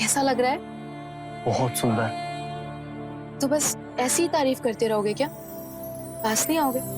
कैसा लग रहा है? बहुत सुंदर। तो बस ऐसी ही तारीफ करते रहोगे क्या? पास नहीं आओगे?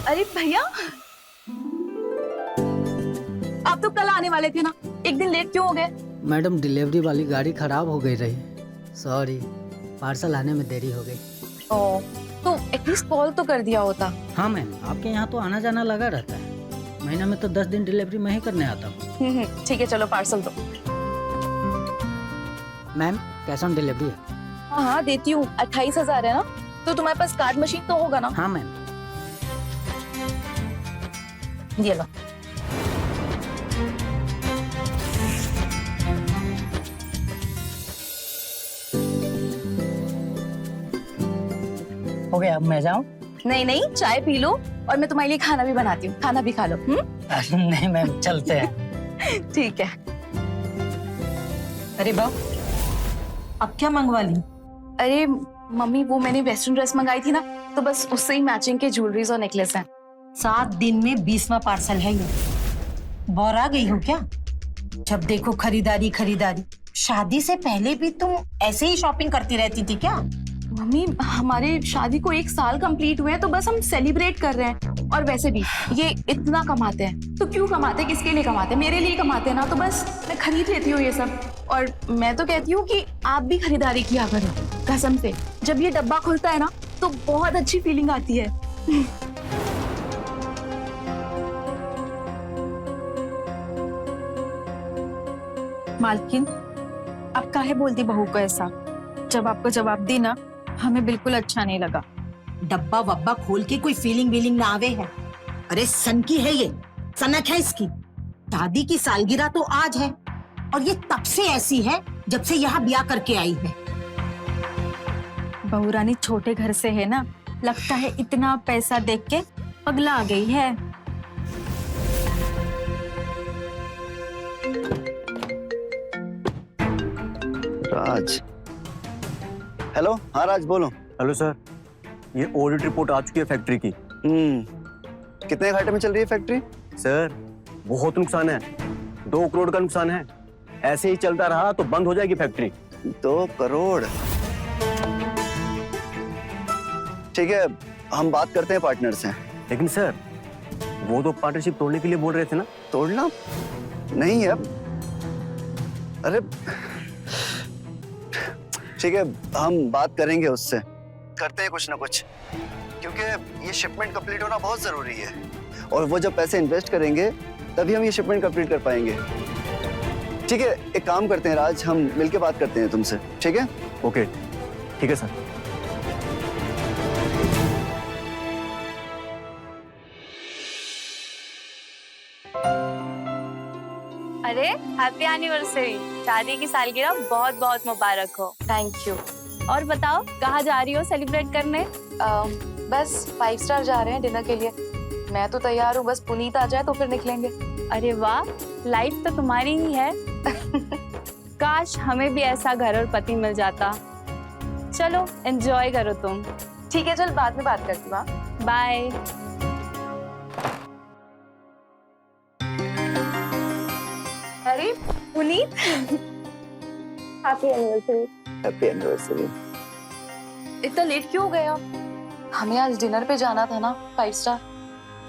अरे भैया, आप तो कल आने वाले थे ना, एक दिन लेट क्यों हो गए? मैडम डिलीवरी वाली गाड़ी खराब हो गई रही, सॉरी, पार्सल आने में देरी हो गई। ओह, तो एटलीस्ट कॉल तो कर दिया होता। हाँ मैम, आपके यहाँ तो आना जाना लगा रहता है, महीना में तो 10 दिन डिलीवरी मैं ही करने आता हूँ। ठीक है, चलो पार्सल दो। मैम कैश ऑन डिलीवरी है? हाँ हाँ देती हूँ। 28,000 है ना, तो तुम्हारे पास कार्ड मशीन तो होगा ना? हाँ मैम। ये लो। हो गया, अब मैं जाऊँ? नहीं नहीं, चाय पी लो और मैं तुम्हारे लिए खाना भी बनाती हूँ, खाना भी खा लो। नहीं मैम, चलते हैं। ठीक है। अरे बाप, अब क्या मंगवा ली? अरे मम्मी, वो मैंने वेस्टर्न ड्रेस मंगाई थी ना, तो बस उससे ही मैचिंग के ज्वेलरीज और नेकलेस हैं। 7 दिन में 20वां पार्सल है ये। बौरा गई हो क्या? जब देखो खरीदारी खरीदारी। शादी से पहले भी तुम ऐसे ही शॉपिंग करती रहती थी क्या? मम्मी, हमारे शादी को 1 साल कंप्लीट हुए हैं, तो बस हम सेलिब्रेट कर रहे हैं। और वैसे भी ये इतना कमाते हैं, तो क्यों कमाते हैं, किसके लिए कमाते हैं? मेरे लिए कमाते हैं ना, तो बस मैं खरीद लेती हूँ ये सब। और मैं तो कहती हूँ कि आप भी खरीदारी किया करो, कसम से। जब ये डब्बा खुलता है ना, तो बहुत अच्छी फीलिंग आती है। मालकिन, आप काहे बोलती बहू को ऐसा? जब आपको जवाब दी ना, हमें बिल्कुल अच्छा नहीं लगा। डब्बा वब्बा खोल के कोई फीलिंग वीलिंग ना आवे है। अरे सन की है ये, सनक है इसकी। शादी की सालगिरह तो आज है, और ये तब से ऐसी है जब से यहाँ ब्याह करके आई है। बहू रानी छोटे घर से है ना, लगता है इतना पैसा देख के पगला आ गई है। राज, हेलो। हाँ राज, बोलो। हेलो सर, ये ऑडिट रिपोर्ट आ चुकी है फैक्ट्री की। कितने घाटे में चल रही है फैक्ट्री? सर बहुत नुकसान है, 2 करोड़ का नुकसान है। ऐसे ही चलता रहा तो बंद हो जाएगी फैक्ट्री। 2 करोड़? ठीक है, हम बात करते हैं पार्टनर से। लेकिन सर, वो तो पार्टनरशिप तोड़ने के लिए बोल रहे थे ना। तोड़ना नहीं है। अरे ठीक है, हम बात करेंगे उससे, करते हैं कुछ ना कुछ, क्योंकि ये शिपमेंट कंप्लीट होना बहुत जरूरी है। और वो जब पैसे इन्वेस्ट करेंगे तभी हम ये शिपमेंट कंप्लीट कर पाएंगे। ठीक है, एक काम करते हैं राज, हम मिलके बात करते हैं तुमसे, ठीक है? ओके, ठीक है सर। अरे हैप्पी एनिवर्सरी, शादी की सालगिरह बहुत बहुत मुबारक हो। Thank you. और बताओ कहाँ जा रही हो सेलिब्रेट करने? बस 5 स्टार जा रहे हैं डिनर के लिए। मैं तो तैयार हूँ, बस पुनीत आ जाए तो फिर निकलेंगे। अरे वाह, लाइफ तो तुम्हारी ही है। काश हमें भी ऐसा घर और पति मिल जाता। चलो एंजॉय करो तुम। ठीक है, चल बाद में बात करती हूँ। हाँ? बाय। अरे Puneet, happy anniversary. Happy anniversary. इतना लेट क्यों हो गए आप? हमें आज डिनर पे जाना था ना 5 स्टार,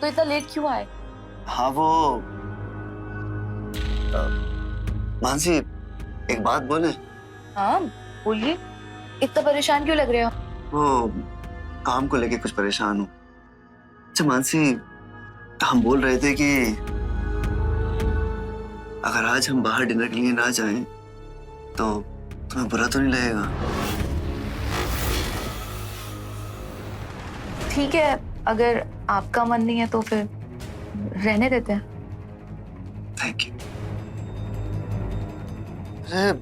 तो इतना लेट क्यों आए? हाँ वो मानसी, एक बात बोले? हाँ बोलिए। इतना परेशान क्यों लग रहे हो? वो काम को लेके कुछ परेशान हूँ। अच्छा मानसी, हम बोल रहे थे कि अगर आज हम बाहर डिनर के लिए ना जाएं तो तुम्हें बुरा तो नहीं लगेगा? ठीक है, अगर आपका मन नहीं है तो फिर रहने देते हैं। Thank you. अरे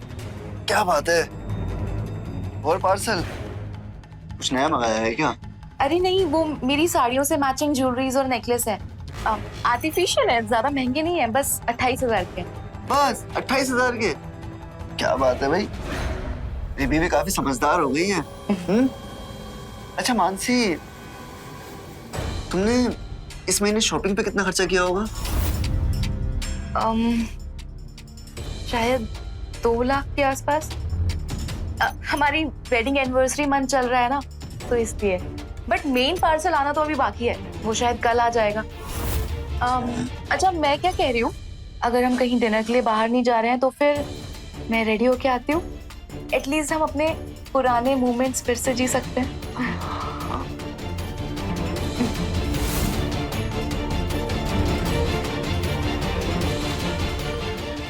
क्या बात है, और पार्सल कुछ नया मंगाया है क्या? अरे नहीं, वो मेरी साड़ियों से मैचिंग ज्वेलरीज और नेकलेस है। आर्टिफिशियल है, ज्यादा महंगे नहीं है, बस 28,000 के। बस 28,000 के? क्या बात है भाई, ये बीवी काफी समझदार हो गई है। अच्छा मानसी, तुमने इस महीने शॉपिंग पे कितना खर्चा किया होगा? शायद 2 लाख के आसपास। हमारी वेडिंग एनिवर्सरी मंथ चल रहा है ना, तो इसलिए। बट मेन पार्सल आना तो अभी बाकी है, वो शायद कल आ जाएगा। अच्छा मैं क्या कह रही हूँ, अगर हम कहीं डिनर के लिए बाहर नहीं जा रहे हैं तो फिर मैं रेडी होके आती हूँ। एटलीस्ट हम अपने पुराने मोमेंट्स फिर से जी सकते हैं।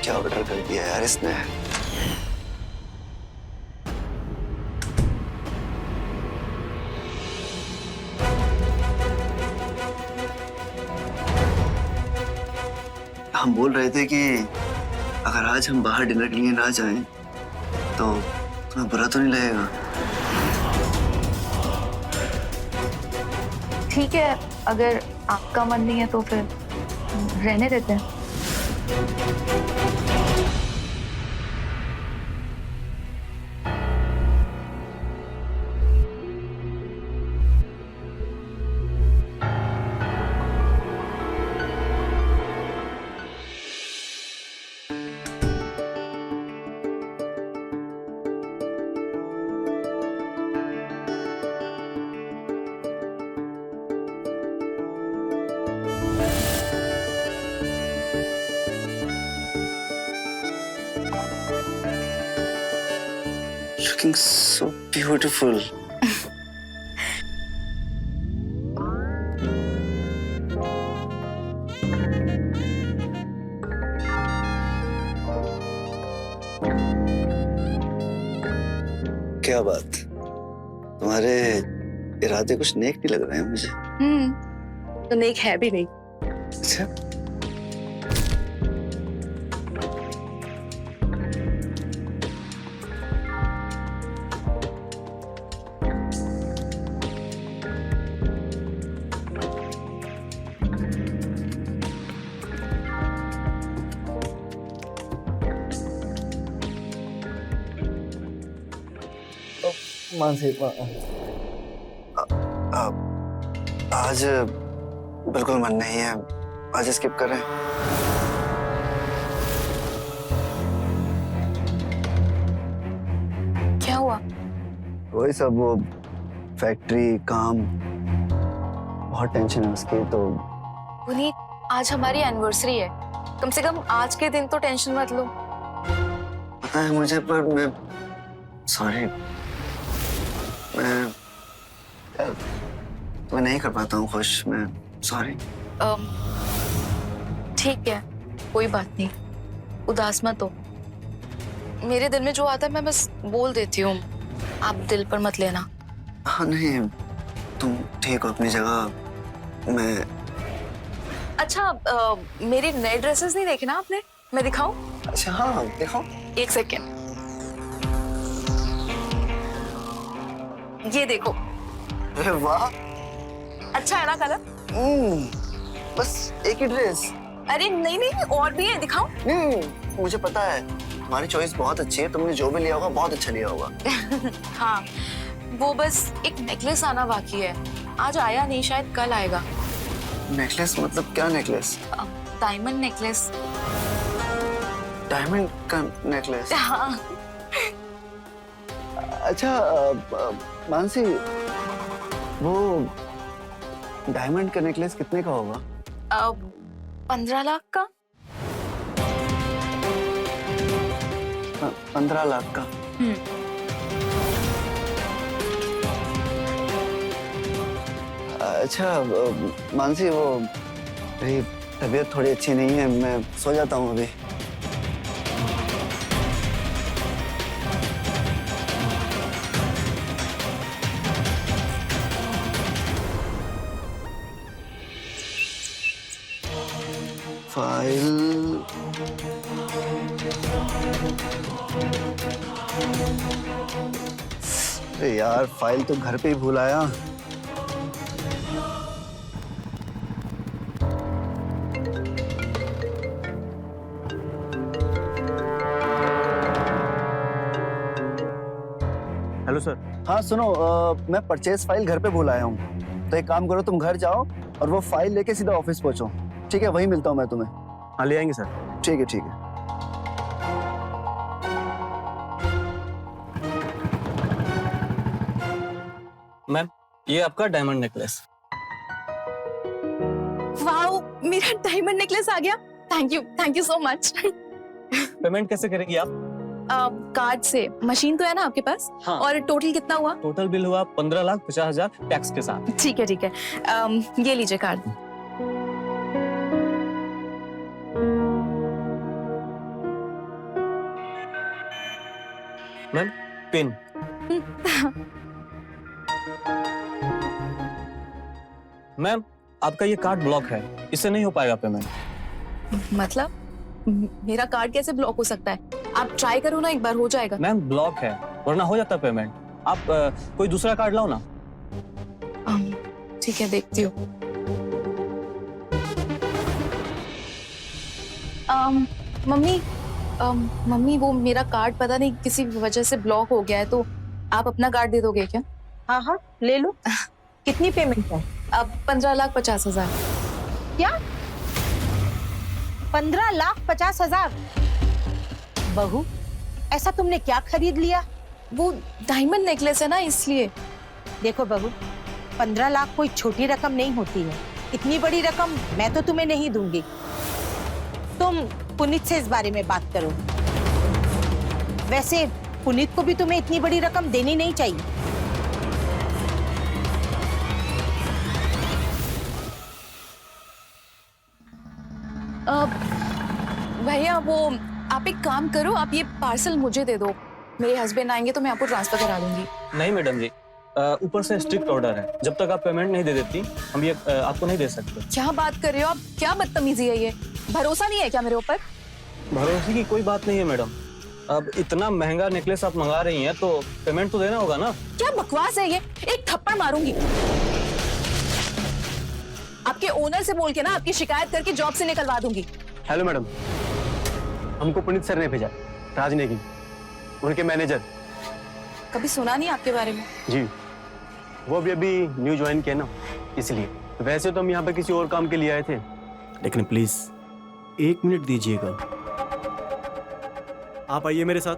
क्या ऑर्डर कर दिया यार इसने? हम बोल रहे थे कि अगर आज हम बाहर डिनर के लिए ना जाएं तो तुम्हें बुरा तो नहीं लगेगा? ठीक है, अगर आपका मन नहीं है तो फिर रहने देते हैं। Looking so beautiful. क्या बात, तुम्हारे इरादे कुछ नेक नहीं लग रहे हैं मुझे। तो नेक है भी नहीं। अच्छा, मानसी, आज बिल्कुल मन नहीं है, आज स्किप करें। क्या हुआ? वही सब, वो फैक्ट्री काम, बहुत टेंशन है उसकी। तो पुनीत, आज हमारी एनिवर्सरी है, कम से कम आज के दिन तो टेंशन मत लो। पता है मुझे, पर मैं सॉरी, मैं नहीं कर पाता हूँ खुश। मैं सॉरी। ठीक है, कोई बात नहीं, उदास मत हो। मेरे दिल में जो आता है मैं बस बोल देती हूँ, आप दिल पर मत लेना। हाँ नहीं, तुम ठीक हो अपनी जगह। मैं अच्छा, मेरे नए ड्रेसेस नहीं देखे ना आपने? मैं दिखाऊं? अच्छा हाँ देखो। एक सेकेंड, ये देखो, अरे वाह। अच्छा है ना कलर? बस एक ही ड्रेस? अरे नहीं नहीं, और भी है, दिखाऊं? मुझे पता है तुम्हारी चॉइस बहुत अच्छी है, तुमने जो भी लिया होगा बहुत अच्छा लिया होगा। हाँ, वो बस एक नेकलेस आना बाकी है, आज आया नहीं, शायद कल आएगा। नेकलेस मतलब क्या नेकलेस? Diamond necklace. डायमंड का नेकलेस? हाँ। अच्छा मानसी, वो डायमंड का नेकलेस कितने का होगा? 15 लाख का। 15 लाख का? अच्छा मानसी, वो मेरी तबीयत थोड़ी अच्छी नहीं है, मैं सो जाता हूँ अभी। फाइल, अरे यार फाइल तो घर पे ही भूल आया। Hello sir. हाँ सुनो, मैं परचेज फाइल घर पे भूल आया हूँ, तो एक काम करो, तुम घर जाओ और वो फाइल लेके सीधा ऑफिस पहुंचो, ठीक है? वहीं मिलता हूँ मैं तुम्हें। हाँ ले आएंगे सर। ठीक है ठीक है। मैम, ये आपका डायमंड नेकलेस। वाओ, मेरा डायमंड नेकलेस आ गया। Thank you so much. Payment कैसे करेंगी आप? कार्ड से। मशीन तो है ना आपके पास? हाँ। और टोटल कितना हुआ? टोटल बिल हुआ 15,50,000 टैक्स के साथ। ठीक है। ये लीजिए कार्ड। Ma'am, pin. मैम, आपका ये कार्ड ब्लॉक है, इससे नहीं हो पाएगा पेमेंट। मतलब मेरा कार्ड कैसे ब्लॉक हो सकता है? आप ट्राई करो ना, एक बार हो जाएगा। मैम ब्लॉक है, वरना हो जाता पेमेंट। आप कोई दूसरा कार्ड लाओ ना। ठीक है, देखती हूँ। मम्मी वो मेरा कार्ड पता नहीं किसी वजह से ब्लॉक हो गया है, तो आप अपना कार्ड दे दोगे क्या? हाँ हाँ ले लो। कितनी पेमेंट है? अब 15,50,000। क्या? 15,50,000? बहू, ऐसा तुमने क्या खरीद लिया? वो डायमंड नेकलेस है ना, इसलिए। देखो बहू, 15 लाख कोई छोटी रकम नहीं होती है। इतनी बड़ी रकम मैं तो तुम्हें नहीं दूंगी। तुम पुनीत से इस बारे में बात करो। वैसे पुनीत को भी तुम्हें इतनी बड़ी रकम देनी नहीं चाहिए। भैया वो आप एक काम करो, आप ये पार्सल मुझे दे दो, मेरे हस्बैंड आएंगे तो मैं आपको ट्रांसफर करा दूंगी। नहीं मैडम जी, ऊपर से स्ट्रिक्ट ऑर्डर है, जब तक आप पेमेंट नहीं दे देती हम ये आपको नहीं दे सकते। क्या बात कर रहे हो आप? क्या बदतमीजी है ये? भरोसा नहीं है क्या मेरे ऊपर? भरोसे की कोई बात नहीं है मैडम। अब इतना महंगा नेकलेस आप मंगा रही हैं तो पेमेंट तो देना होगा ना। क्या बकवास है ये? एक थप्पड़ मारूंगी। आपके ओनर से बोल के ना आपकी शिकायत करके जॉब से निकलवा दूंगी। हेलो मैडम, हमको पुनीत सर ने भेजा, राज नेगी, उनके मैनेजर। कभी सुना नहीं आपके बारे में। जी, वो भी अभी न्यू ज्वाइन किया ना, इसलिए। वैसे तो हम यहाँ पे किसी और काम के लिए आए थे, लेकिन प्लीज 1 मिनट दीजिएगा। आप आइए मेरे साथ।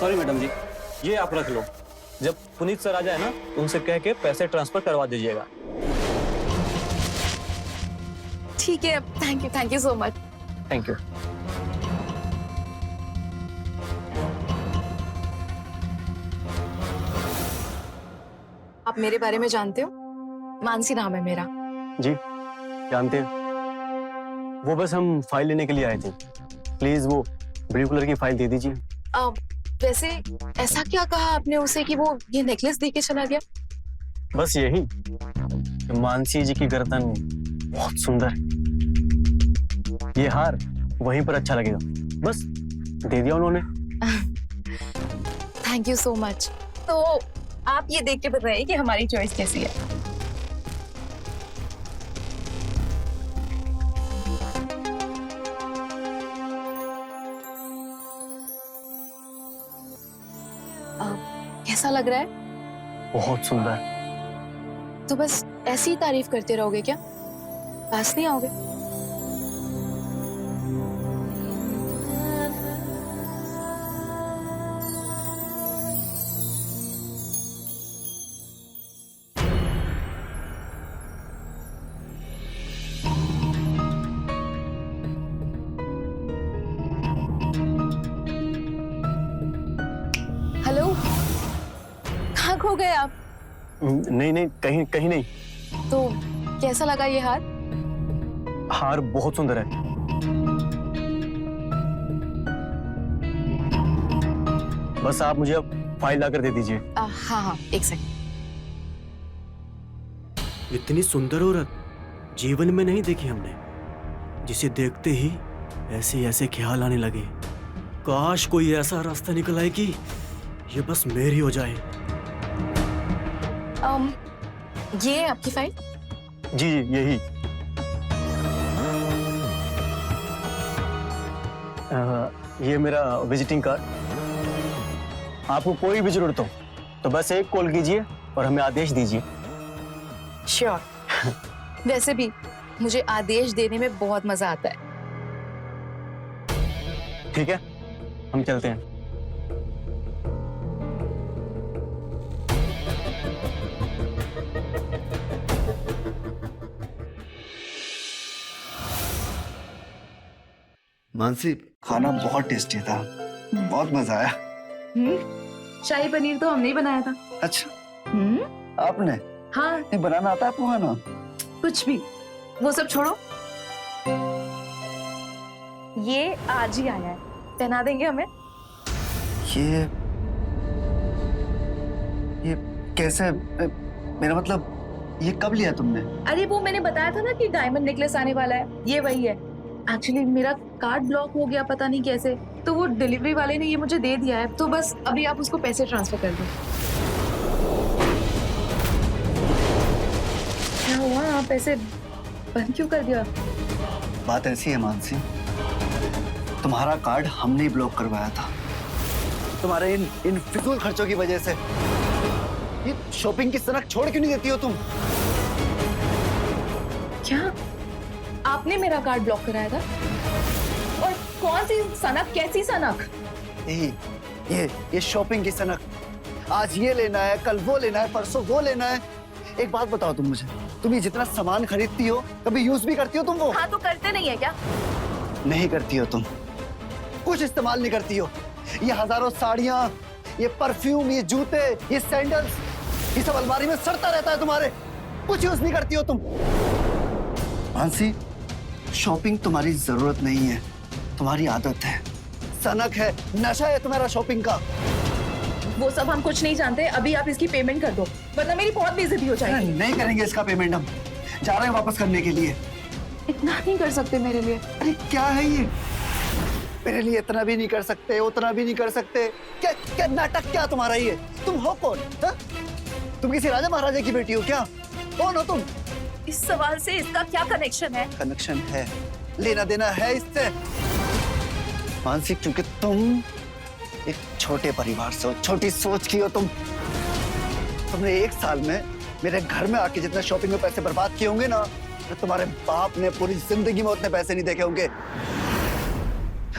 सॉरी मैडम जी, ये आप रख लो। जब पुनीत सर आ जाए ना, उनसे कह के पैसे ट्रांसफर करवा दीजिएगा। ठीक है, thank you so much. Thank you. आप मेरे बारे में जानते हो? मानसी नाम है मेरा। जी जानते हैं, वो बस हम फाइल लेने के लिए आए थे। प्लीज वो ब्लू कलर की फाइल दे दीजिए। वैसे ऐसा क्या कहा आपने उसे कि वो ये नेकलेस दे के चला गया? बस यही कि मानसी जी की गर्दन बहुत सुंदर है, ये हार वहीं पर अच्छा लगेगा, बस दे दिया उन्होंने। Thank you so much. तो आप ये देख के बताइए कि हमारी चॉइस कैसी है। कैसा लग रहा है? बहुत सुंदर। तो बस ऐसी ही तारीफ करते रहोगे क्या? पास नहीं आओगे? हेलो, कहाँ खो गए आप? नहीं नहीं, कहीं कहीं नहीं। तो कैसा लगा ये हार? हार बहुत सुंदर है। बस आप मुझे अब फाइल लाकर दे दीजिए। हाँ हाँ, एक सेकंड। इतनी सुंदर औरत जीवन में नहीं देखी हमने, जिसे देखते ही ऐसे ऐसे ख्याल आने लगे। काश कोई ऐसा रास्ता निकल आए कि ये बस मेरी हो जाए। ये है आपकी फाइल। जी जी, यही। ये मेरा विजिटिंग कार्ड। आपको कोई भी जरूरत हो तो बस एक कॉल कीजिए और हमें आदेश दीजिए। श्योर। वैसे भी मुझे आदेश देने में बहुत मजा आता है। ठीक है, हम चलते हैं। मानसी, खाना बहुत टेस्टी था, बहुत मजा आया। शाही पनीर तो हमने ही बनाया था। अच्छा, आपने? हाँ, ये बनाना आता है आपको? है ना? कुछ भी, वो सब छोड़ो। ये आज ही आया है, पहना देंगे हमें? ये कैसे? मेरा मतलब, ये कब लिया तुमने? अरे वो मैंने बताया था ना कि डायमंड नेकलेस आने वाला है, ये वही है। एक्चुअली मेरा कार्ड ब्लॉक हो गया, पता नहीं कैसे, तो वो डिलीवरी वाले ने ये मुझे दे दिया है, तो बस अभी आप उसको पैसे ट्रांसफर कर दो। क्या हुआ, आप ऐसे बंद क्यों कर दिया? बात ऐसी है मानसी, तुम्हारा कार्ड हमने ही ब्लॉक करवाया था, तुम्हारे इन फिजूल खर्चों की वजह से। ये शॉपिंग की सनक छोड़ क्यों नहीं देती हो तुम? क्या आपने मेरा कार्ड ब्लॉक कराया था? और कौन सी सनक, कैसी सनक? यही ये शॉपिंग की सनक। आज ये लेना है, कल वो लेना है, परसों वो लेना है। एक बात बताओ तुम मुझे, तुम ये जितना सामान खरीदती हो कभी यूज भी करती हो तुम वो? हाँ, तो करते नहीं है क्या? नहीं करती हो तुम, कुछ इस्तेमाल नहीं करती हो। ये हजारों साड़ियां, ये परफ्यूम, ये जूते, ये सैंडल्स, ये सब अलमारी में सड़ता रहता है तुम्हारे, कुछ यूज नहीं करती हो तुम। मानसी, शॉपिंग तुम्हारी जरूरत नहीं है, तुम्हारी आदत है, सनक है, नशा है तुम्हारा शॉपिंग का। वो सब हम कुछ नहीं जानते, अभी आप इसकी पेमेंट कर दो, वरना मेरी बहुत बेइज्जती हो जाएगी। नहीं करेंगे इसका पेमेंट, हम जा रहे हैं वापस करने के लिए। इतना नहीं कर सकते मेरे लिए? अरे क्या है ये, मेरे लिए इतना भी नहीं कर सकते, उतना भी नहीं कर सकते? क्या क्या नाटक, क्या तुम्हारा ये? तुम हो कौन? हा? तुम किसी राजा महाराजा की बेटी हो क्या? कौन हो तुम? इस सवाल से इसका क्या कनेक्शन है? कनेक्शन है, लेना देना है इससे। मानसिक, क्योंकि तुम एक छोटे परिवार से हो, छोटी सोच की हो तुम। तुमने एक साल में मेरे घर में आके जितने शॉपिंग में पैसे बर्बाद किए होंगे ना, तो तुम्हारे बाप ने पूरी जिंदगी में उतने पैसे नहीं देखे होंगे।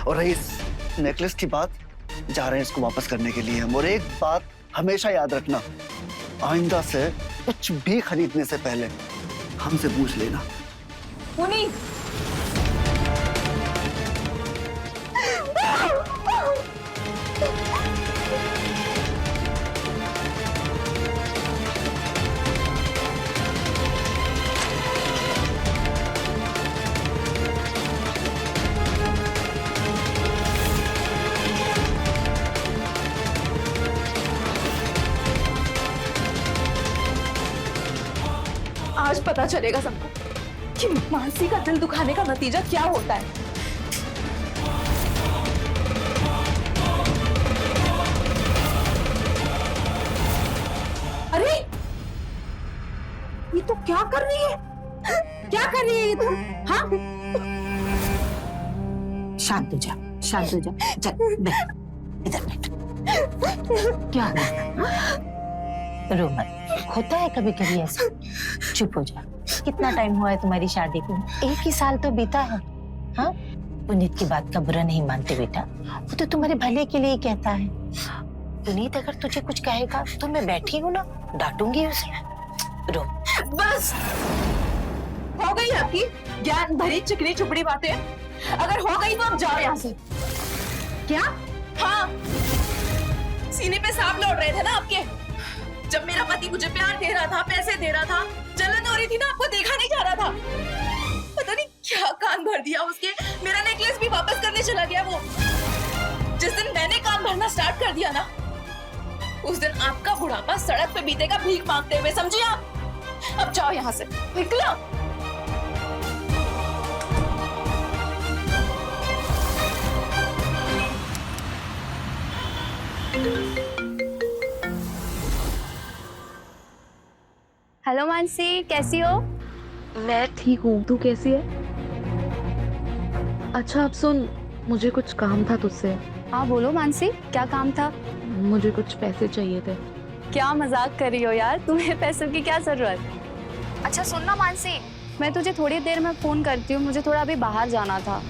और रही इस नेकलेस की बात, जा रहे हैं इसको वापस करने के लिए हम। और एक बात हमेशा याद रखना, आइंदा से कुछ भी खरीदने से पहले हमसे पूछ लेना। मुनी, पता चलेगा सबको कि मानसी का दिल दुखाने का नतीजा क्या होता है। अरे ये तो क्या कर रही है? क्या कर रही है ये तुम? हाँ, शांत हो जा, शांत हो जा। चल बैठ, इधर बैठ। क्या रो मत, होता है कभी कभी ऐसा। चुप हो जा। कितना टाइम हुआ है तुम्हारी शादी को? 1 ही साल तो बीता है। हाँ, पुनीत की बात का बुरा नहीं मानते बेटा, वो तो तुम्हारे भले के लिए ही कहता है। पुनीत अगर तुझे कुछ कहेगा तो मैं बैठी हूँ ना, डांटूंगी उसे। रो बस हो गई आपकी ज्ञान भरी चिकनी चुपड़ी बातें। अगर हो गई तो आप जाओ यहाँ से। क्या? हाँ, सीने पे सांप लौट रहे थे ना आपके। जब मेरा पति मुझे प्यार दे रहा था, पैसे दे रहा था, जलन हो रही थी ना, आपको देखा नहीं जा रहा था। पता नहीं क्या कान भर दिया उसके। मेरा नेकलेस भी वापस करने चला गया वो। जिस दिन मैंने कान भरना स्टार्ट कर दिया ना, उस दिन आपका बुढ़ापा सड़क पे बीतेगा भीख मांगते हुए, समझिए आप। अब जाओ यहाँ से, निकलो। हेलो मानसी, कैसी हो? मैं ठीक हूँ, तू कैसी है? अच्छा अब सुन, मुझे कुछ काम था तुझसे। हाँ बोलो मानसी, क्या काम था? मुझे कुछ पैसे चाहिए थे। क्या मजाक कर रही हो यार, तुम्हें पैसों की क्या जरूरत? अच्छा सुन ना मानसी, मैं तुझे थोड़ी देर में फोन करती हूँ, मुझे थोड़ा अभी बाहर जाना था।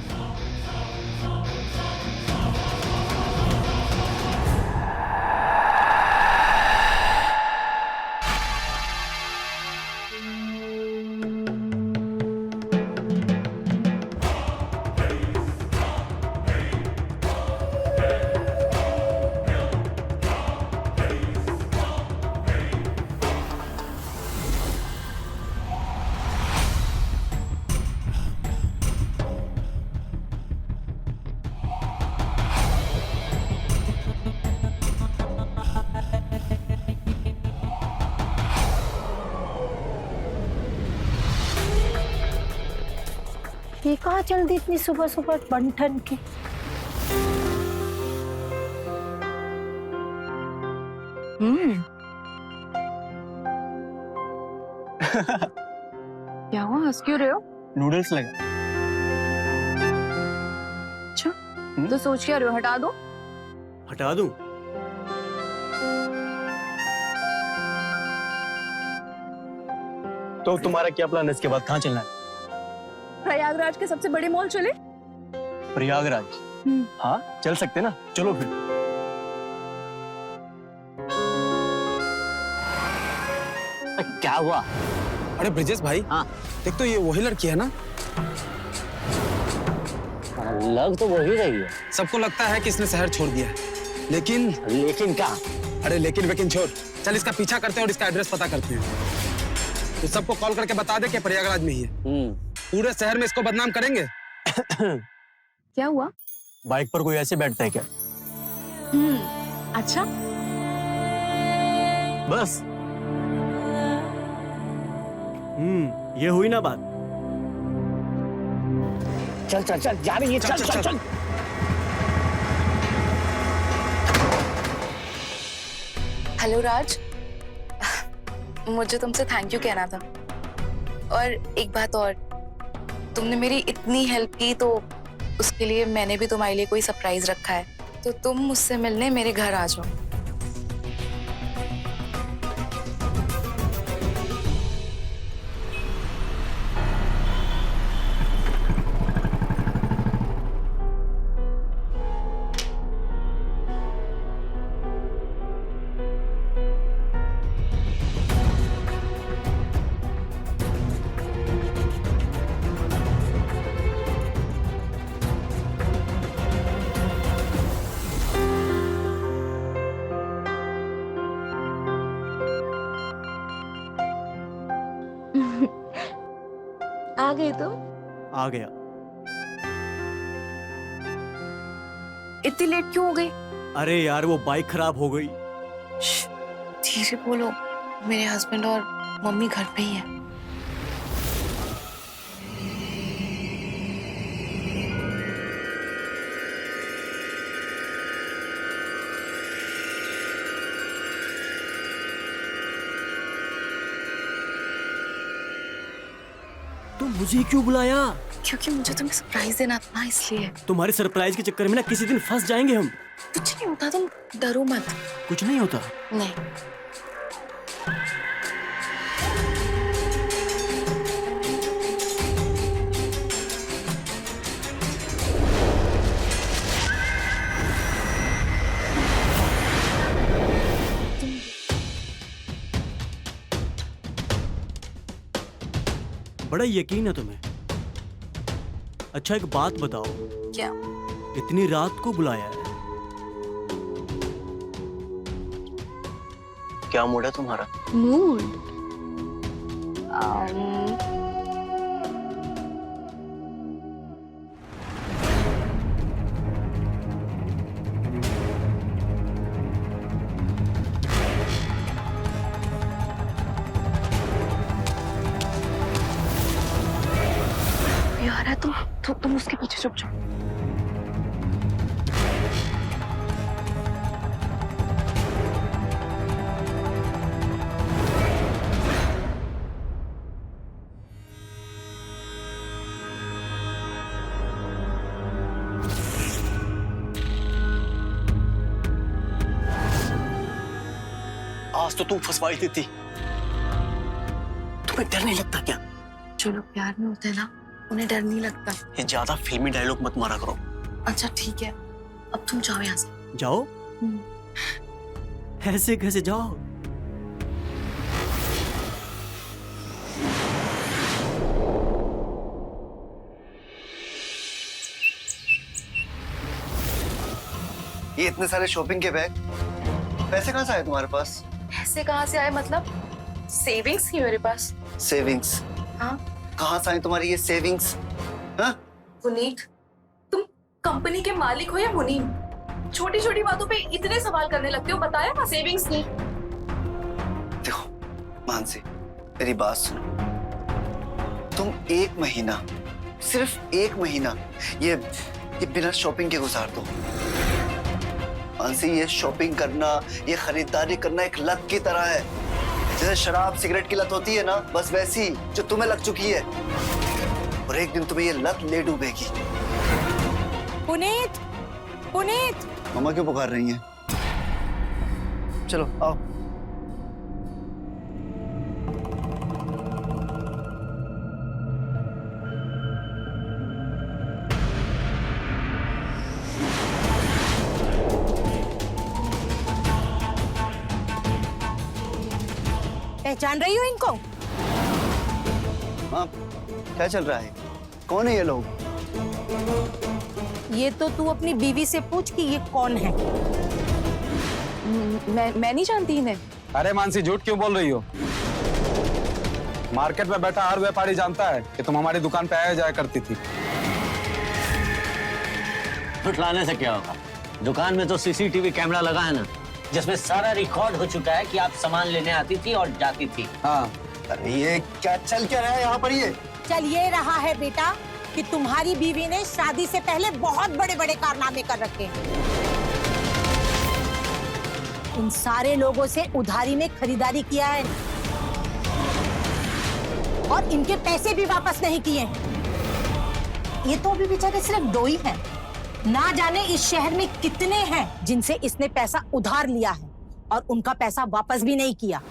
ये कहाँ चल दी इतनी सुबह सुबह बंठन की? क्या हुआ, हंस क्यों रहे हो? नूडल्स लगा। अच्छा तो सोच क्या रहे हो, हटा दो? हटा दूं? तो तुम्हारा क्या प्लान है इसके बाद, कहाँ चलना है? प्रयागराज के सबसे बड़े मॉल चले। प्रयागराज? हाँ चल सकते ना, चलो फिर। क्या हुआ? अरे ब्रिजेश भाई, हाँ देख तो ये वही लड़की है ना? लग तो वही रही है। सबको लगता है कि इसने शहर छोड़ दिया है, लेकिन लेकिन क्या? अरे लेकिन छोड़, चल इसका पीछा करते हैं और इसका एड्रेस पता करते हैं। तो सबको कॉल करके बता दे कि प्रयागराज में ही है। पूरे शहर में इसको बदनाम करेंगे। क्या हुआ? बाइक पर कोई ऐसे बैठता है क्या? अच्छा बस ये हुई ना बात। चल चल चल, जा रही है, चल चल चल। हेलो राज, मुझे तुमसे थैंक यू कहना था। और एक बात और, तुमने मेरी इतनी हेल्प की तो उसके लिए मैंने भी तुम्हारे लिए कोई सरप्राइज रखा है, तो तुम मुझसे मिलने मेरे घर आ जाओ। आ गए तुम? आ गया। इतनी लेट क्यों हो गई? अरे यार वो बाइक खराब हो गई। धीरे बोलो, मेरे हस्बैंड और मम्मी घर पे ही है। तो मुझे क्यों बुलाया? क्योंकि मुझे तुम्हें सरप्राइज देना था ना, इसलिए। तुम्हारे सरप्राइज के चक्कर में ना किसी दिन फंस जाएंगे हम। कुछ नहीं होता, तुम डरो मत। कुछ नहीं होता। नहीं। बड़ा यकीन है तुम्हें। अच्छा एक बात बताओ, क्या? इतनी रात को बुलाया है? क्या मूड है तुम्हारा? मूड? यार है तुम उसके पीछे छुप जाओ। आज तो तुम फंसवाई देती। तुम्हें डर नहीं लगता क्या? जो लोग प्यार में होते हैं ना, उन्हें डर नहीं लगता। ये ज्यादा फिल्मी डायलॉग मत मारा करो। अच्छा ठीक है, अब तुम जाओ यहाँ से। जाओ? ऐसे कैसे जाओ? ये इतने सारे शॉपिंग के बैग, पैसे कहाँ से आए तुम्हारे पास? पैसे कहाँ से आए मतलब? सेविंग्स थी मेरे पास। सेविंग्स? हाँ। कहाँ से आई तुम्हारी ये सेविंग्स? हाँ? पुनीत, तुम कंपनी के मालिक हो या मुनीम? छोटी छोटी बातों पे इतने सवाल करने लगते हो। बताया ना सेविंग्स थी। देखो मानसी, मेरी बात सुनो। तुम एक महीना, सिर्फ एक महीना ये बिना शॉपिंग के गुजार दो। मानसी, ये शॉपिंग करना, ये खरीदारी करना एक लत की तरह है। जैसे शराब सिगरेट की लत होती है ना, बस वैसी जो तुम्हें लग चुकी है। और एक दिन तुम्हें ये लत ले डूबेगी। पुनीत, पुनीत। मम्मा क्यों पुकार रही हैं? चलो आओ। पहचान रही हो इनको? हाँ, क्या चल रहा है? कौन है ये लोग? ये तो तू अपनी बीवी से पूछ कि ये कौन है। मैं नहीं जानती इन्हें। अरे मानसी, झूठ क्यों बोल रही हो? मार्केट में बैठा हर व्यापारी जानता है कि तुम हमारी दुकान पे आया जाया करती थी। फुटलाने से क्या होगा? दुकान में तो सीसीटीवी कैमरा लगा है ना, जिसमें सारा रिकॉर्ड हो चुका है कि आप सामान लेने आती थी और जाती थी। हाँ। अरे ये क्या चल क्या रहा है यहाँ पर? ये चल ये रहा है बेटा कि तुम्हारी बीवी ने शादी से पहले बहुत बड़े बड़े कारनामे कर रखे हैं। इन सारे लोगों से उधारी में खरीदारी किया है और इनके पैसे भी वापस नहीं किए हैं। ये तो अभी बेचारे सिर्फ दो ही हैं। ना जाने इस शहर में कितने हैं जिनसे इसने पैसा उधार लिया है और उनका पैसा वापस भी नहीं किया।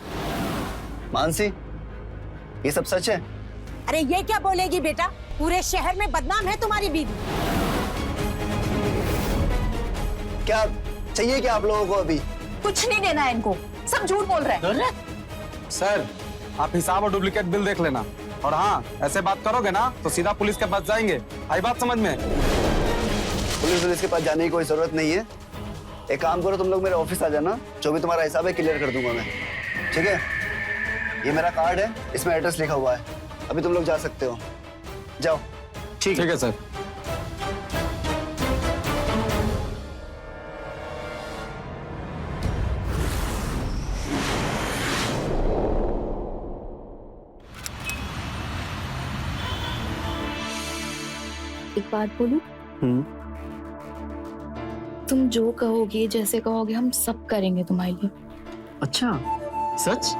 मानसी, ये सब सच है? अरे ये क्या बोलेगी बेटा, पूरे शहर में बदनाम है तुम्हारी बीवी। क्या चाहिए क्या आप लोगों को अभी? कुछ नहीं देना है इनको, सब झूठ बोल रहे हैं। सर, आप हिसाब और डुप्लीकेट बिल देख लेना। और हाँ, ऐसे बात करोगे ना तो सीधा पुलिस के पास जाएंगे। आई बात समझ में? पुलिस के पास जाने की कोई जरूरत नहीं है। एक काम करो, तुम लोग मेरे ऑफिस आ जाना, जो भी तुम्हारा हिसाब है क्लियर कर दूंगा मैं। ठीक है? ये मेरा कार्ड है, इसमें एड्रेस लिखा हुआ है। अभी तुम लोग जा सकते हो, जाओ। ठीक है सर। एक बात बोलूं? तुम जो कहोगे, जैसे कहोगे, हम सब करेंगे तुम्हारे लिए। अच्छा, सच?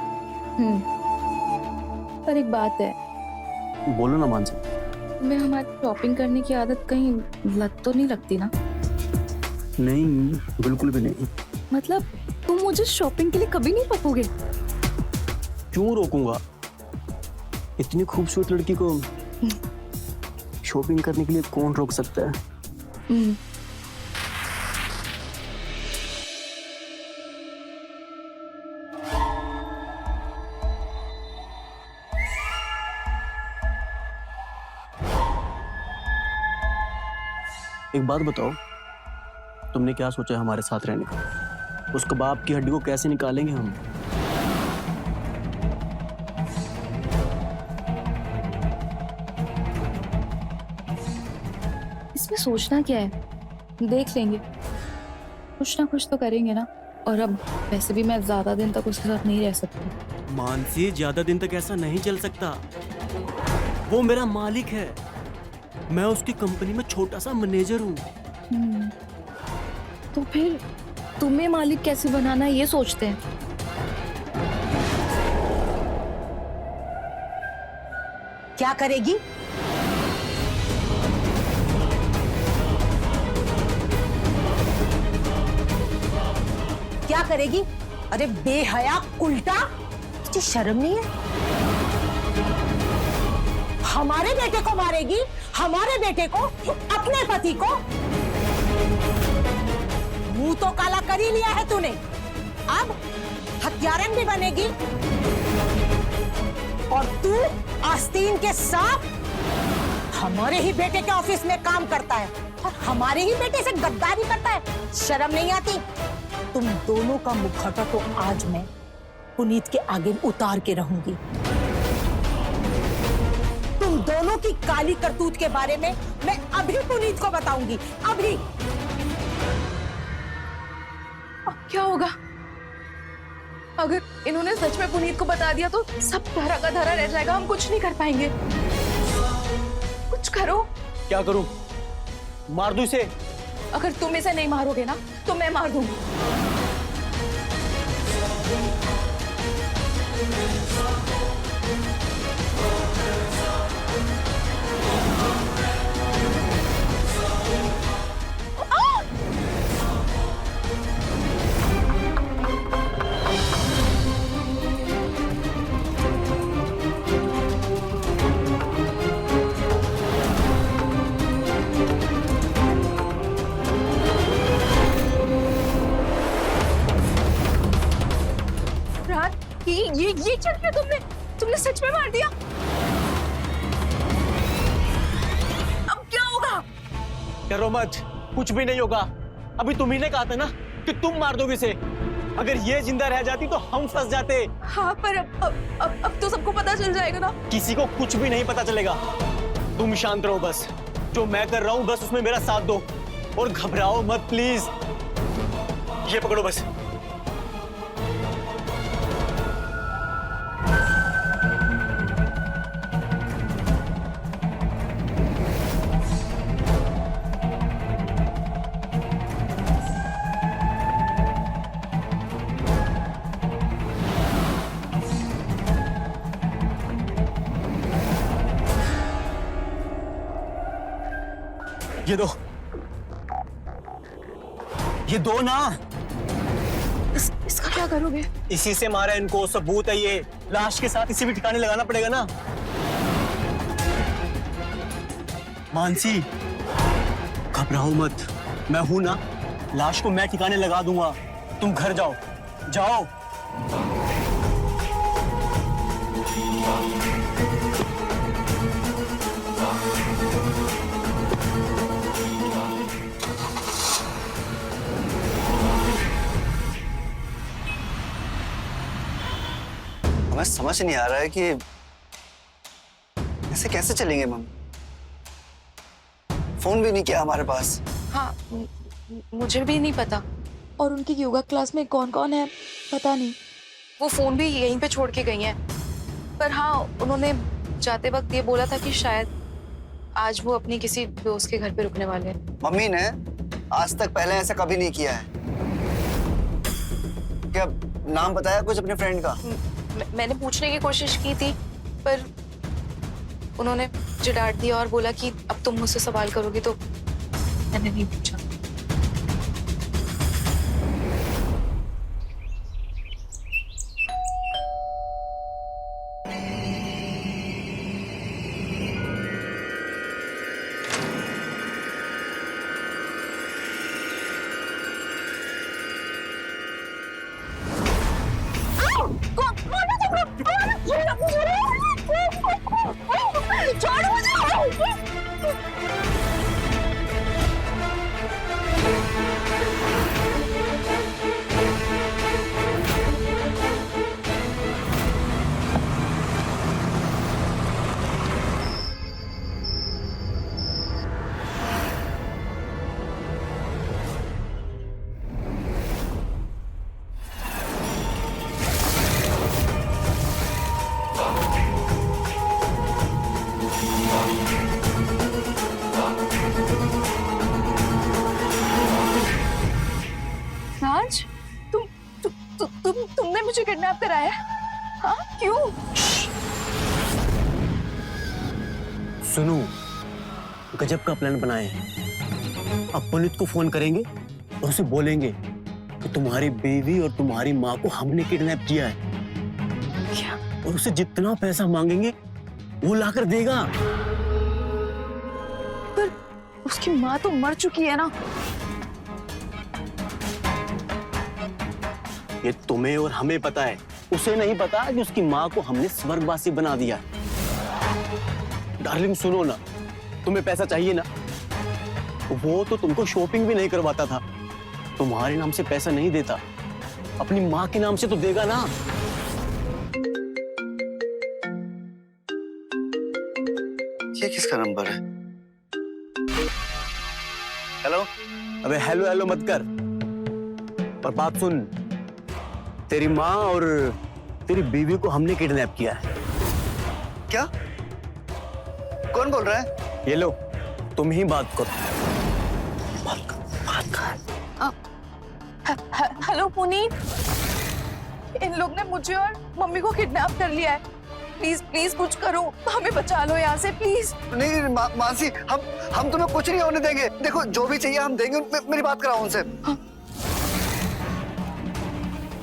पर एक बात है, बोलो ना मानसी। तुम्हें हमारी शॉपिंग करने की आदत कहीं लत तो नहीं लगती ना? नहीं, बिल्कुल भी नहीं। मतलब तुम मुझे शॉपिंग के लिए कभी नहीं रोकोगे? क्यों रोकूंगा? इतनी खूबसूरत लड़की को शॉपिंग करने के लिए कौन रोक सकता है? एक बात बताओ, तुमने क्या सोचा है हमारे साथ रहने का? उस कबाब की हड्डी को कैसे निकालेंगे हम? इसमें सोचना क्या है, देख लेंगे, कुछ ना कुछ तो करेंगे ना। और अब वैसे भी मैं ज्यादा दिन तक उसके साथ नहीं रह सकती। मानसी, ज्यादा दिन तक ऐसा नहीं चल सकता। वो मेरा मालिक है, मैं उसकी कंपनी में छोटा सा मैनेजर हूँ। तो फिर तुम्हें मालिक कैसे बनाना है ये सोचते हैं। क्या करेगी? क्या करेगी? अरे बेहया उल्टा, तुझे शर्म नहीं है? हमारे बेटे को मारेगी, हमारे बेटे को, अपने पति को। मुंह तो काला कर ही लिया है तूने, अब हत्यारन भी बनेगी। और तू आस्तीन के साथ हमारे ही बेटे के ऑफिस में काम करता है और हमारे ही बेटे से गद्दारी करता है। शर्म नहीं आती? तुम दोनों का मुखौटा तो आज मैं पुनीत के आगे उतार के रहूंगी। तुम दोनों की काली करतूत के बारे में मैं अभी पुनीत को बताऊंगी, अभी। अब क्या होगा? अगर इन्होंने सच में पुनीत को बता दिया तो सब धरा का धरा रह जाएगा, हम कुछ नहीं कर पाएंगे। कुछ करो। क्या करूं? मार दूं इसे? अगर तुम इसे नहीं मारोगे ना तो मैं मार दूंगी। ये चल क्या तुमने सच में मार दिया? अब क्या होगा? डरो मत, कुछ भी नहीं होगा। अभी तुम ही ने कहा था ना कि तुम मार दोगे इसे। अगर ये जिंदा रह जाती तो हम फंस जाते। हाँ, पर अब तो सबको पता चल जाएगा ना। किसी को कुछ भी नहीं पता चलेगा। तुम शांत रहो बस। जो मैं कर रहा हूँ बस उसमें मेरा साथ दो और घबराओ मत प्लीज। ये पकड़ो बस। ये दो ना। इसका क्या करोगे? इसी से मारा इनको, सबूत है ये। लाश के साथ इसी भी ठिकाने लगाना पड़ेगा ना। मानसी, घबराओ मत, मैं हूं ना। लाश को मैं ठिकाने लगा दूंगा। तुम घर जाओ, जाओ। हमें समझ नहीं आ रहा है कि ऐसे कैसे चलेंगे मम्मी। फोन भी नहीं किया हमारे पास। हाँ, मुझे भी नहीं पता। और उनकी योगा क्लास में कौन कौन है पता नहीं। वो फोन भी यहीं पे छोड़ के गई हैं। पर हाँ, उन्होंने जाते वक्त ये बोला था कि शायद आज वो अपनी किसी दोस्त के घर पे रुकने वाले हैं। मम्मी ने आज तक पहले ऐसा कभी नहीं किया है। क्या नाम बताया कुछ अपने फ्रेंड का? मैंने पूछने की कोशिश की थी, पर उन्होंने मुझे डांट दिया और बोला कि अब तुम मुझसे सवाल करोगी, तो मैंने नहीं पूछा। राज, तुमने मुझे किडनैप कराया? हाँ, क्यों? सुनो, गजब का प्लान बनाए हैं। अब पुनीत को फोन करेंगे और उसे बोलेंगे कि तुम्हारी बीवी और तुम्हारी माँ को हमने किडनैप किया है। क्या? और उसे जितना पैसा मांगेंगे वो लाकर देगा। पर उसकी माँ तो मर चुकी है ना। ये तुम्हें और हमें पता है, उसे नहीं पता कि उसकी माँ को हमने स्वर्गवासी बना दिया है। डार्लिंग सुनो ना, तुम्हें पैसा चाहिए ना, वो तो तुमको शॉपिंग भी नहीं करवाता था, तुम्हारे नाम से पैसा नहीं देता, अपनी माँ के नाम से तो देगा ना। ये किसका नंबर है? हेलो? अबे हेलो हेलो मत कर, पर बात सुन, तेरी माँ और तेरी बीवी को हमने किडनैप किया है। क्या? कौन बोल रहा है? ये लो, तुम ही बात करो। हेलो पुनीत, इन लोग ने मुझे और मम्मी को किडनैप कर लिया है। प्लीज प्लीज कुछ करो, हमें बचा लो यहाँ से प्लीज। नहीं मासी, हम तुम्हें कुछ नहीं होने देंगे। देखो जो भी चाहिए हम देंगे। मेरी बात कराओ उनसे। हाँ।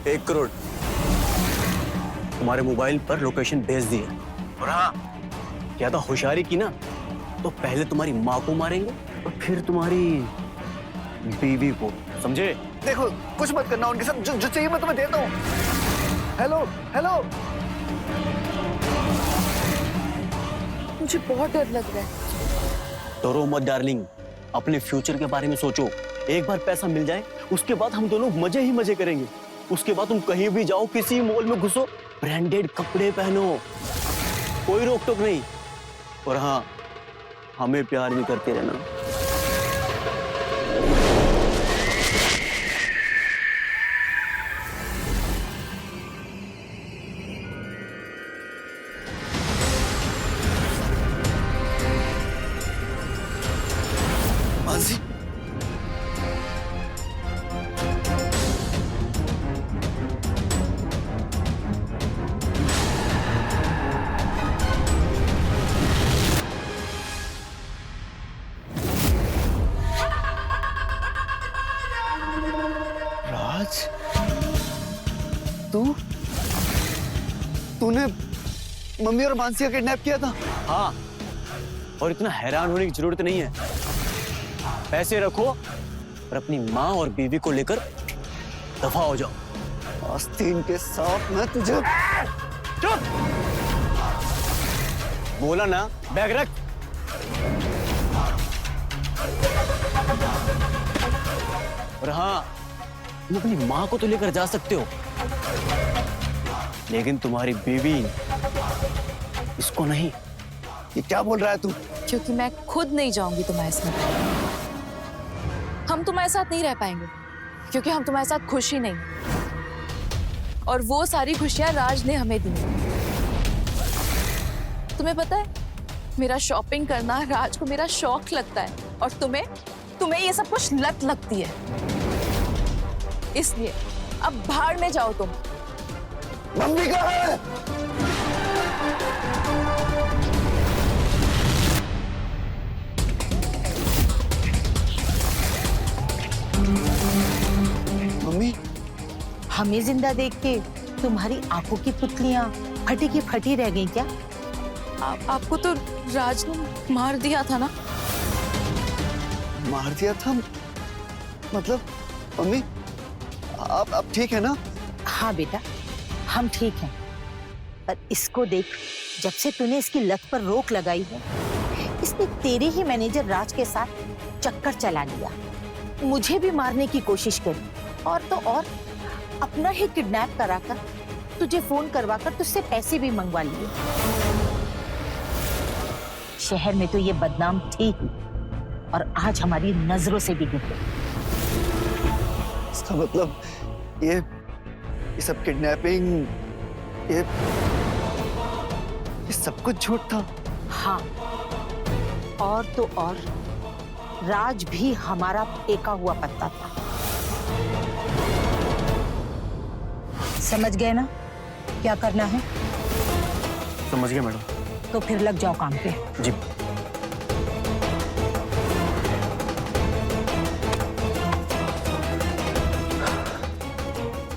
1 करोड़ तुम्हारे मोबाइल पर लोकेशन भेज दी है। और हाँ, ज्यादा होशियारी की ना तो पहले तुम्हारी माँ को मारेंगे और फिर तुम्हारी बीवी को, समझे? देखो कुछ मत करना उनके साथ, जो चाहिए मैं तुम्हें देता हूँ। Hello hello? मुझे बहुत डर लग रहा है। डरो मत डार्लिंग, अपने फ्यूचर के बारे में सोचो। एक बार पैसा मिल जाए उसके बाद हम दोनों मजे ही मजे करेंगे। उसके बाद तुम कहीं भी जाओ, किसी मॉल में घुसो, ब्रांडेड कपड़े पहनो, कोई रोक टोक नहीं। और हाँ, हमें प्यार भी करते रहना। मानसी, राज, तूने मम्मी और मानसी का किडनैप किया था? हाँ, और इतना हैरान होने की जरूरत नहीं है। पैसे रखो और अपनी माँ और बीवी को लेकर दफा हो जाओ। आस्तीन के साथ मैं तुझे। चुप! बोला ना, बैग रख। और हाँ, तुम अपनी माँ को तो लेकर जा सकते हो, लेकिन तुम्हारी बीवी इसको नहीं। ये क्या बोल रहा है तू? क्योंकि मैं खुद नहीं जाऊंगी तुम्हारे साथ। हम तुम्हारे साथ नहीं रह पाएंगे क्योंकि हम तुम्हारे साथ खुश ही नहीं, और वो सारी खुशियां राज ने हमें दी। तुम्हें पता है, मेरा शॉपिंग करना राज को मेरा शौक लगता है, और तुम्हें ये सब कुछ लत लगती है। इसलिए अब भाड़ में जाओ तुम। मम्मी कहाँ है? हमें जिंदा देख के तुम्हारी आंखों की पुतलियां फटी की फटी रह गई क्या? आपको तो राज ने मार दिया था ना? मार दिया था? मतलब मम्मी आप ठीक है ना? हाँ बेटा, हम ठीक हैं। पर इसको देख, जब से तूने इसकी लत पर रोक लगाई है, इसने तेरे ही मैनेजर राज के साथ चक्कर चला लिया, मुझे भी मारने की कोशिश करी, और तो और अपना ही किडनैप कराकर तुझे फोन करवाकर तुझसे पैसे भी मंगवा लिए। शहर में तो ये बदनाम थी ही, और आज हमारी नजरों से भी गिर गई। इसका मतलब ये सब किडनैपिंग, ये सब कुछ झूठ था? हाँ, और तो और राज भी हमारा फेंका हुआ पत्ता था। समझ गए ना क्या करना है? समझ गया मैडम। तो फिर लग जाओ काम पे। जी।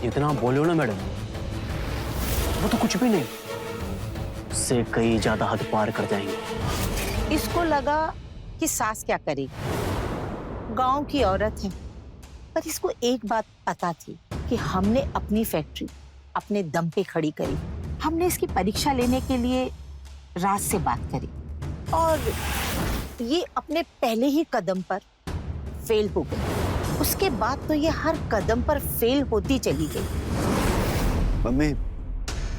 इतना बोलो ना मैडम, वो तो कुछ भी नहीं, उससे कई ज्यादा हद पार कर जाएंगे। इसको लगा कि सास क्या करेगी, गांव की औरत है, पर इसको एक बात पता थी कि हमने अपनी फैक्ट्री अपने दम पे खड़ी करी। हमने इसकी परीक्षा लेने के लिए राज से बात करी, और ये अपने पहले ही कदम पर फेल हो गई। उसके बाद तो ये हर कदम पर फेल होती चली गई। मम्मी,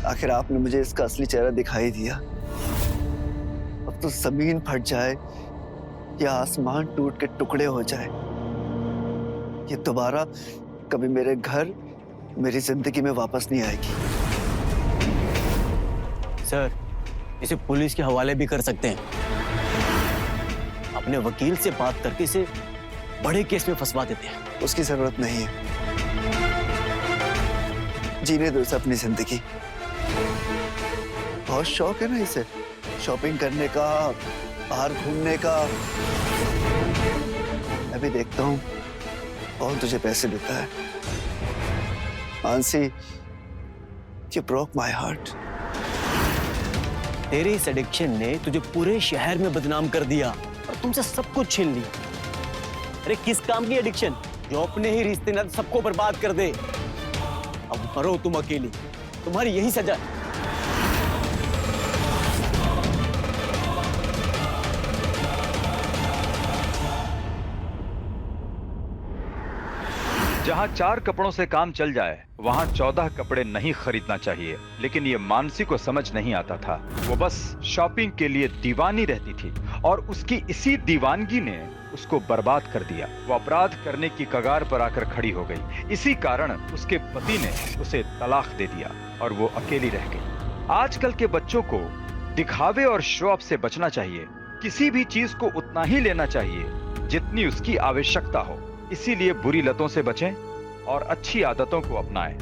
आखिर आपने मुझे इसका असली चेहरा दिखाई दिया। अब तो जमीन फट जाए या आसमान टूट के टुकड़े हो जाए, ये दोबारा कभी मेरे घर, मेरी जिंदगी में वापस नहीं आएगी। सर, इसे पुलिस के हवाले भी कर सकते हैं। अपने वकील से बात करके इसे बड़े केस में फंसवा देते हैं। उसकी जरूरत नहीं है, जीने दो इसे अपनी जिंदगी। बहुत शौक है ना इसे शॉपिंग करने का, बाहर घूमने का। मैं भी देखता हूँ कौन तुझे पैसे देता है। Mansi, you broke my heart. तेरे इस एडिक्शन ने तुझे पूरे शहर में बदनाम कर दिया और तुमसे सब कुछ छीन लिया। अरे किस काम की एडिक्शन जो अपने ही रिश्ते नाते सबको बर्बाद कर दे। अब मरो तुम अकेली, तुम्हारी यही सजा है। जहां 4 कपड़ों से काम चल जाए वहां 14 कपड़े नहीं खरीदना चाहिए। लेकिन ये मानसी को समझ नहीं आता था। वो बस शॉपिंग के लिए दीवानी रहती थी और उसकी इसी दीवानगी ने उसको बर्बाद कर दिया। वो अपराध करने की कगार पर आकर खड़ी हो गई। इसी कारण उसके पति ने उसे तलाक दे दिया और वो अकेली रह गई। आजकल के बच्चों को दिखावे और शो ऑफ से बचना चाहिए। किसी भी चीज को उतना ही लेना चाहिए जितनी उसकी आवश्यकता हो। इसीलिए बुरी लतों से बचें और अच्छी आदतों को अपनाएं।